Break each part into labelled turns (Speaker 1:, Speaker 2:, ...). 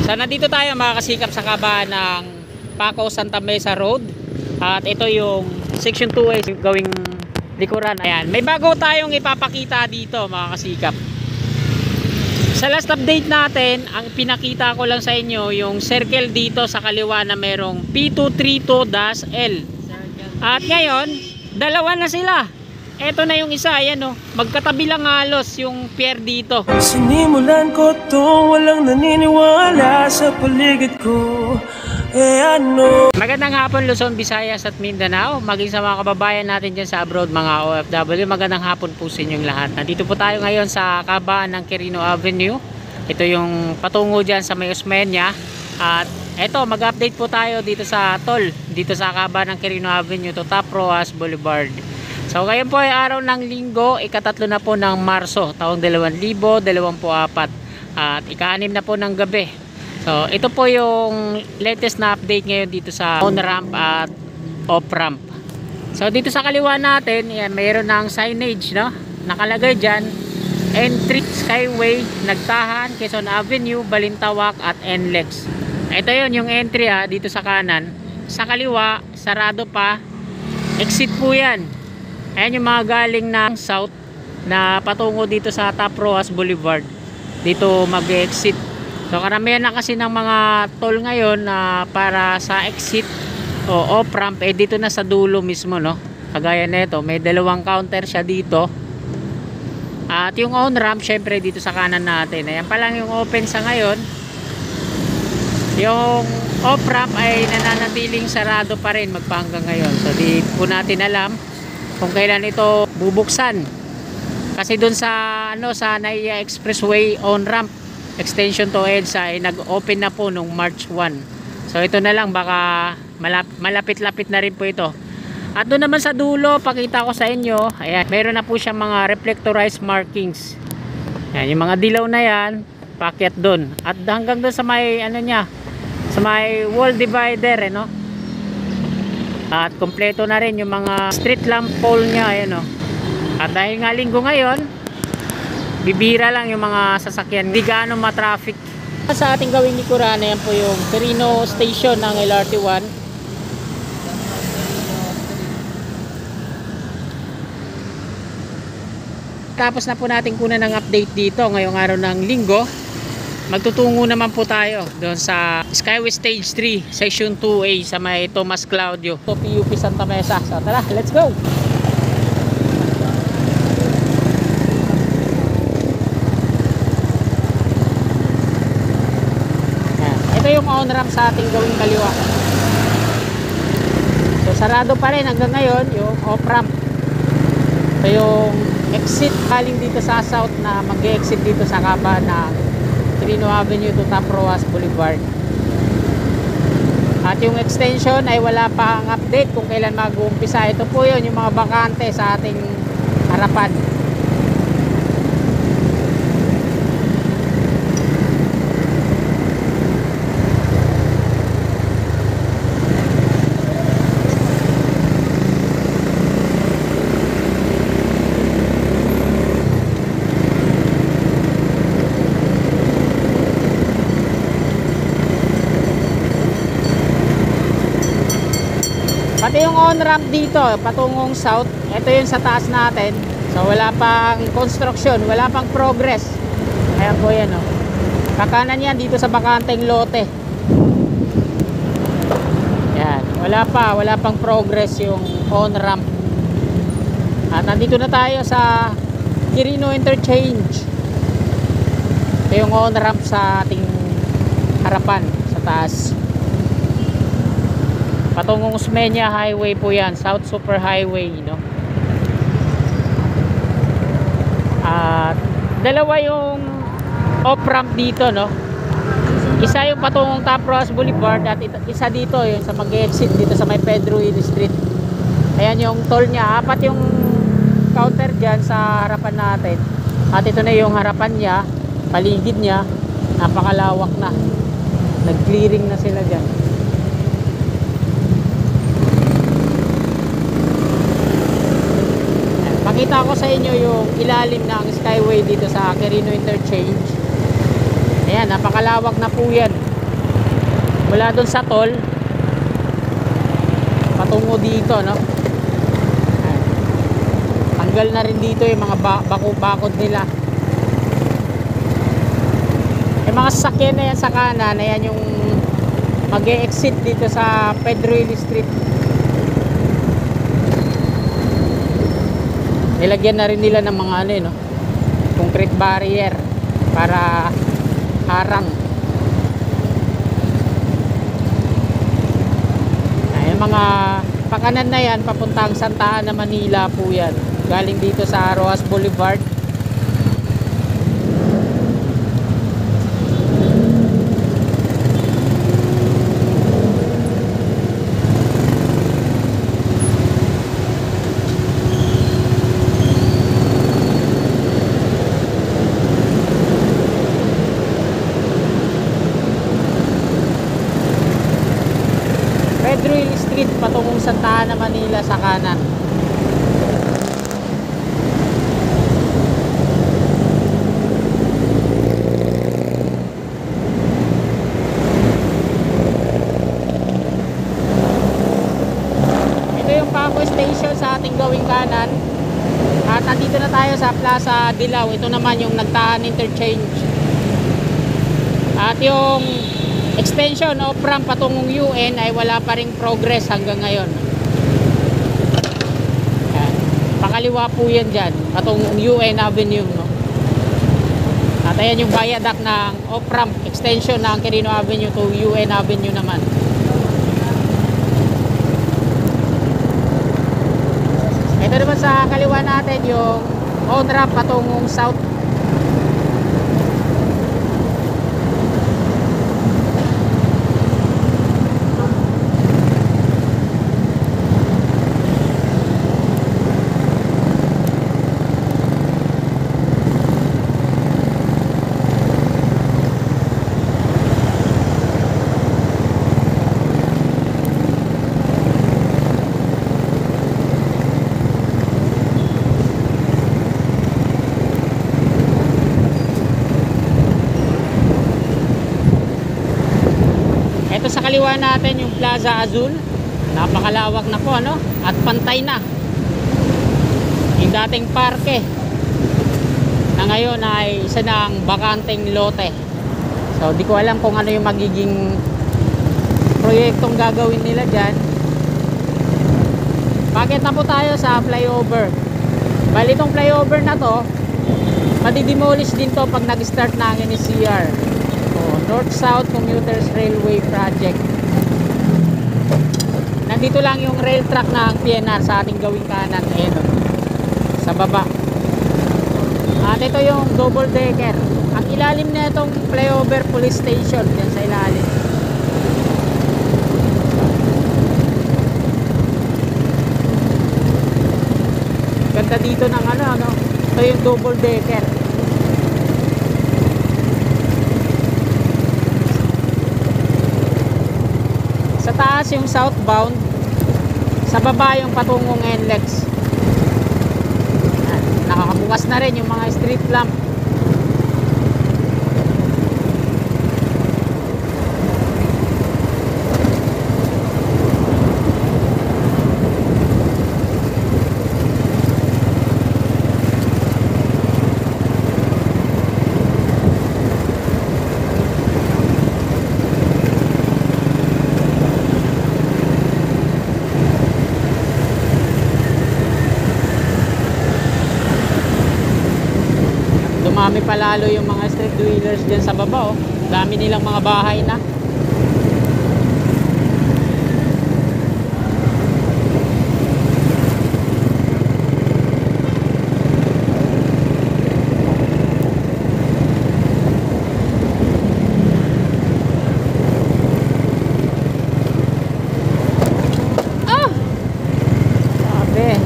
Speaker 1: So nandito tayo mga kasikap sa kabaan ng Paco Santa Mesa Road. At ito yung section 2A gawing likuran. Ayan, may bago tayong ipapakita dito mga kasikap. Sa last update natin, ang pinakita ko lang sa inyo yung circle dito sa kaliwa na merong P232-L. At ngayon, dalawa na sila. Eto na yung isa, ayan o. Magkatabi lang halos yung pier dito.
Speaker 2: Sinimulan ko to, walang naniniwala sa paligid ko.
Speaker 1: Magandang hapon Luzon, Visayas at Mindanao. Maging sa mga kababayan natin dyan sa abroad, mga OFW. Magandang hapon po sa inyong lahat. Nandito po tayo ngayon sa kabaan ng Quirino Avenue. Ito yung patungo dyan sa may Osmeña. At eto, mag-update po tayo dito sa toll. Dito sa kabaan ng Quirino Avenue to Top Roas Boulevard. So ngayon po ay araw ng Linggo, ika-3 na po ng Marso, taong 2024. At ika-6 na po ng gabi. So ito po yung latest na update ngayon dito sa on-ramp at off-ramp. So dito sa kaliwa natin, yan, mayroon ng signage, no? Nakalagay dyan, Entry Skyway, Nagtahan, Quezon Avenue, Balintawak at NLEX. Ito yun yung entry dito sa kanan. Sa kaliwa, sarado pa, exit po yan. Ayan yung mga galing ng south na patungo dito sa Top Roas Boulevard. Dito mag-exit. So karamihan na kasi ng mga toll ngayon na para sa exit o off-ramp dito na sa dulo mismo, no? Kagaya nito, may dalawang counter siya dito. At yung on-ramp syempre dito sa kanan natin. Ayan pa lang yung open sa ngayon. Yung off-ramp ay nananatiling sarado pa rin magpahanggang ngayon. So di po natin alam kung kailan ito bubuksan. Kasi dun sa sa Naiya Expressway on-ramp extension to EDSA ay nag-open na po nung March 1. So ito na lang, baka malapit-lapit na rin po ito. At doon naman sa dulo, pakita ko sa inyo, ayan, meron na po siya mga reflectorized markings. Ayan, yung mga dilaw na yan, packet doon. At hanggang doon sa may sa may wall divider, no? At kompleto na rin yung mga street lamp pole niya, ayan, no? At dahil nga linggo ngayon, bibira lang yung mga sasakyan, hindi gaano ma-traffic. Sa ating gawing likuran, yan po yung Quirino Station ng LRT1. Tapos na po natin kunan ng update dito ngayong araw ng Linggo. Magtutungo naman po tayo doon sa Skyway Stage 3 Section 2A sa may Tomas Claudio, PUP Santa Mesa. So tara, let's go! Ito yung on-ramp sa ating gawing kaliwa. So sarado pa rin hanggang ngayon yung off-ramp. Ito yung exit galing dito sa south na mag-exit dito sa kabaan ng Quirino Avenue to Top Roas Boulevard. At yung extension ay wala pa ang update kung kailan mag-uumpisa. Ito po yun, yung mga bakante sa ating harapan. Pati yung on-ramp dito, patungong south, ito yung sa taas natin. So wala pang construction, wala pang progress. Ayan po yan, oh. Kakanan yan dito sa bakanteng lote. Yan, wala pang progress yung on-ramp. At nandito na tayo sa Quirino Interchange. Ito yung on-ramp sa ating harapan, sa taas. Patungong Osmeña Highway po yan, South Super Highway, no? At dalawa yung off-ramp dito, no? Isa yung patungong Top Roas Boulevard at isa dito yung sa mag-exit dito sa may Pedro Hill Street. Ayan yung toll niya, apat yung counter dyan sa harapan natin. At ito na yung harapan niya, paligid niya, napakalawak na. Nag-clearing na sila dyan. Pakita ko sa inyo yung ilalim ng Skyway dito sa Quirino Interchange. Ayan, napakalawak na po yan. mula doon sa toll patungo dito, no? Ayan. Tanggal na rin dito yung mga bakod nila. Yung mga sasakyan na yan sa kanan, ayan yung mag-e-exit dito sa Pedro Hill Street. Nilagyan na rin nila ng mga ano, no? Concrete barrier para harang. Ay, mga pakanan na yan papuntang Santa Ana, Manila po yan. Galing dito sa Rojas Boulevard. Pedro Hill Street patungong Santa Ana, Manila sa kanan. Ito yung Paco Station sa ating gawing kanan. At nandito na tayo sa Plaza Dilaw. Ito naman yung Nagtaan Interchange. At yung extension o ramp patungong UN ay wala pa ring progress hanggang ngayon. Ayan. Pakaliwa po yan dyan patungong UN Avenue, no? At ayan yung viaduct ng off-ramp extension ng Quirino Avenue to UN Avenue naman. Ito naman sa kaliwa natin yung on-ramp patungong South. Ito sa kaliwa natin yung Plaza Azul. Napakalawak na po, ano? At pantay na. Yung dating parke na ngayon ay isa ng bakanteng lote. So di ko alam kung ano yung magiging proyektong gagawin nila dyan. Bakit na po tayo sa flyover? Bali itong flyover na to madidemolish din to pag nag-start na ang NCR. North-South Commuters Railway Project. Nandito lang yung rail track ng PNR sa ating gawing kanan. Ayan, sa baba. At ito yung double decker. Ang ilalim na itong flyover police station. Yan sa ilalim. Ganda dito ng ano. Ito yung double decker. Sa taas yung southbound, sa baba yung patungong NLEX. Nakakabukas na rin yung mga street lamp. Dumami pa lalo yung mga street dwellers dyan sa baba, oh. Dami nilang mga bahay na. Sabi.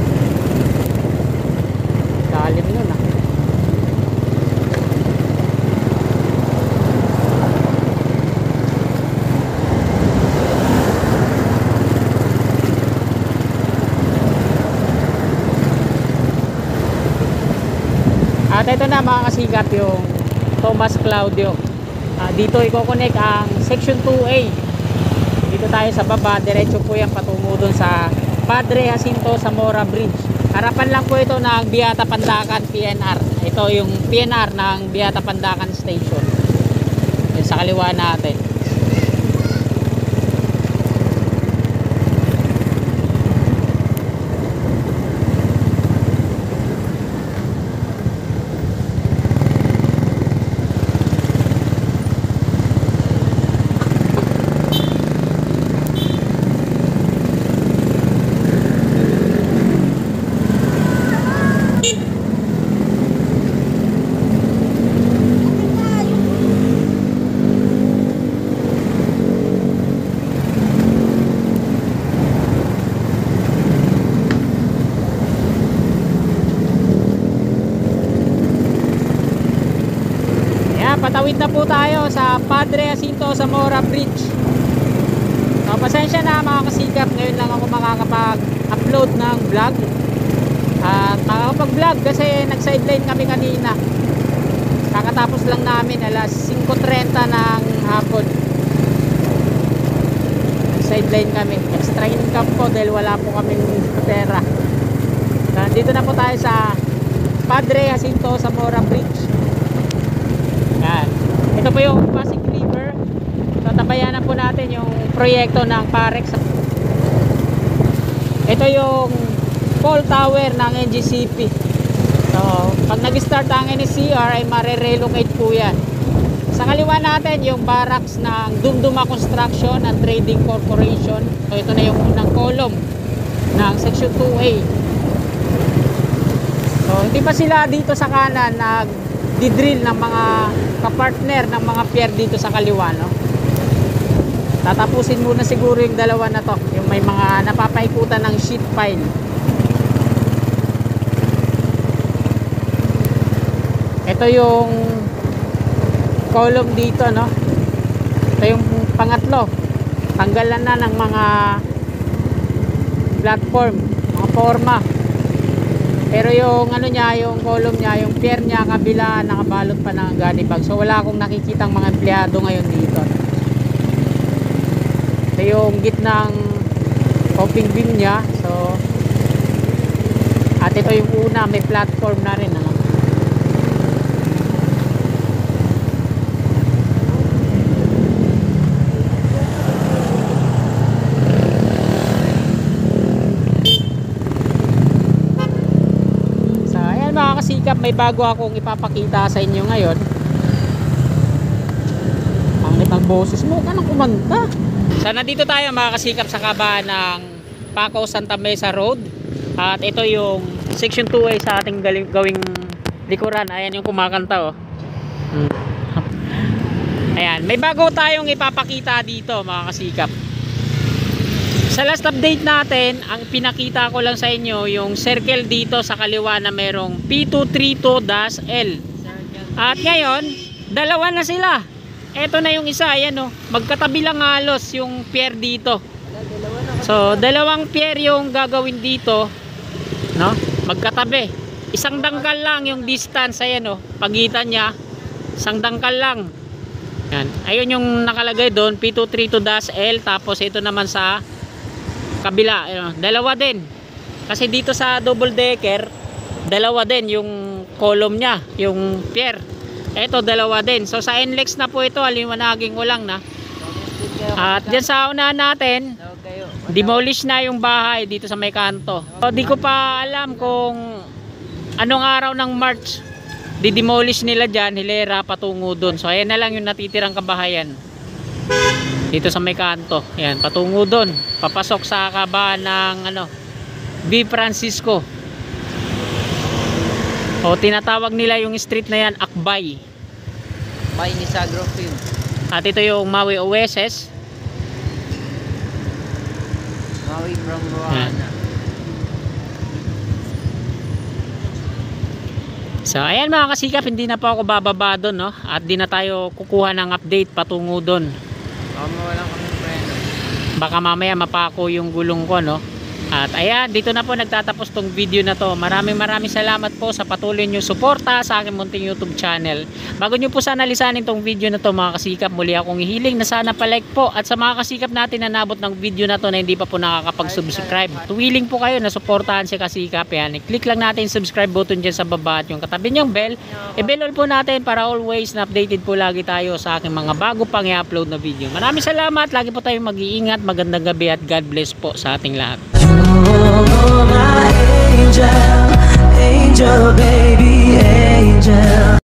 Speaker 1: Kalim nun, ah. At ito na mga kasikap yung Tomas Claudio. Dito i-connect ang Section 2A Dito tayo sa baba, diretso po yan patungo dun sa Padre Jacinto Zamora Bridge. Harapan lang po ito ng Beata Pandacan PNR. Ito yung PNR ng Beata Pandacan Station. Yan sa kaliwa natin. Patawid na po tayo sa Padre Jacinto Zamora Bridge. So, pasensya na mga kasikap, ngayon lang ako makakapag-upload ng vlog. At makakapag-vlog kasi nag-sideline kami kanina. Kakatapos lang namin alas 5:30 ng hapon. Nag-sideline kami. Extra income po dahil wala po kaming pera. Nandito na po tayo sa Padre Jacinto Zamora Bridge. Yan. Ito po yung Pasig River. Tatabayanan po natin yung proyekto ng Parex. Ito yung pole tower ng NGCP. So, pag nag-start ang NSCR ay mare-relocate po yan. Sa kaliwa natin yung barracks ng Dumduma Construction and Trading Corporation. So, ito na yung unang column ng Section 2A. So, hindi pa sila dito sa kanan nag-drill ng mga kapartner ng mga pier dito sa kaliwa, no? Tatapusin muna siguro yung dalawa na to, yung may mga napapaikutan ng sheet pile. Ito yung column dito, no? Ito yung pangatlo. Tanggalan na ng mga platform, mga forma. Pero yung ano niya, yung column niya, yung pier niya kabila nakabalot pa ng gunny bag. So wala akong nakikitang mga empleyado ngayon dito. Ito yung gitnang coping beam niya. So at ito yung una, may platform na rin, ano? Mga kasikap, may bago akong ipapakita sa inyo ngayon. Pangit ang boses mo, kanang kumanta. So nandito tayo mga kasikap sa kabaan ng Paco Santa Mesa Road. At ito yung Section 2A sa ating gawing likuran. Ayan yung kumakanta, oh. Ayan, may bago tayong ipapakita dito mga kasikap. Sa last update natin, ang pinakita ko lang sa inyo yung circle dito sa kaliwa na merong P232-L. At ngayon, dalawa na sila. Ito na yung isa, ayan, oh. Magkatabi lang halos yung pier dito. So, dalawang pier yung gagawin dito, no? Magkatabi. Isang dangkal lang yung distance, ayan, oh. Pagitan niya, isang dangkal lang. Yan. Ayun yung nakalagay doon, P232-L. Tapos ito naman sa kabila, dalawa din. Kasi dito sa double decker, dalawa din yung column niya, yung pier. Ito dalawa din. So sa NLEX na po ito, aliwanagin ko lang na. At dyan sa unahan natin, demolish na yung bahay dito sa may kanto. So di ko pa alam kung anong araw ng March di-demolish nila dyan, hilera patungo dun. So ayan na lang yung natitirang kabahayan dito sa may kanto. Ayan, patungo dun, papasok sa kabaan ng B. Francisco, o tinatawag nila yung street na yan Akbay.
Speaker 3: May Nisagro Film.
Speaker 1: At ito yung Maui OSS.
Speaker 3: Maui from Roana.
Speaker 1: So ayan mga kasikap, hindi na po ako bababa doon, no? At di na tayo kukuha ng update patungo doon.
Speaker 3: Baka mawalan kami preno.
Speaker 1: Baka mamaya mapako yung gulong ko, no? At ayan, dito na po nagtatapos tong video na to. Maraming salamat po sa patuloy nyo suporta sa aking munting YouTube channel. Bago nyo po sana lisanin tong video na to mga kasikap, muli akong hihiling na sana palike po. At sa mga kasikap natin na nabot ng video na to na hindi pa po nakakapag-subscribe, tuwiling po kayo na suportahan si kasikap. Yan, i-click lang natin subscribe button dyan sa baba at yung katabi niyang bell. I-bell all po natin para always na updated po lagi tayo sa aking mga bago pang i-upload na video. Maraming salamat, lagi po tayong mag-iingat, magandang gabi at God bless po sa ating lahat.
Speaker 2: Oh, my angel, angel, baby, angel.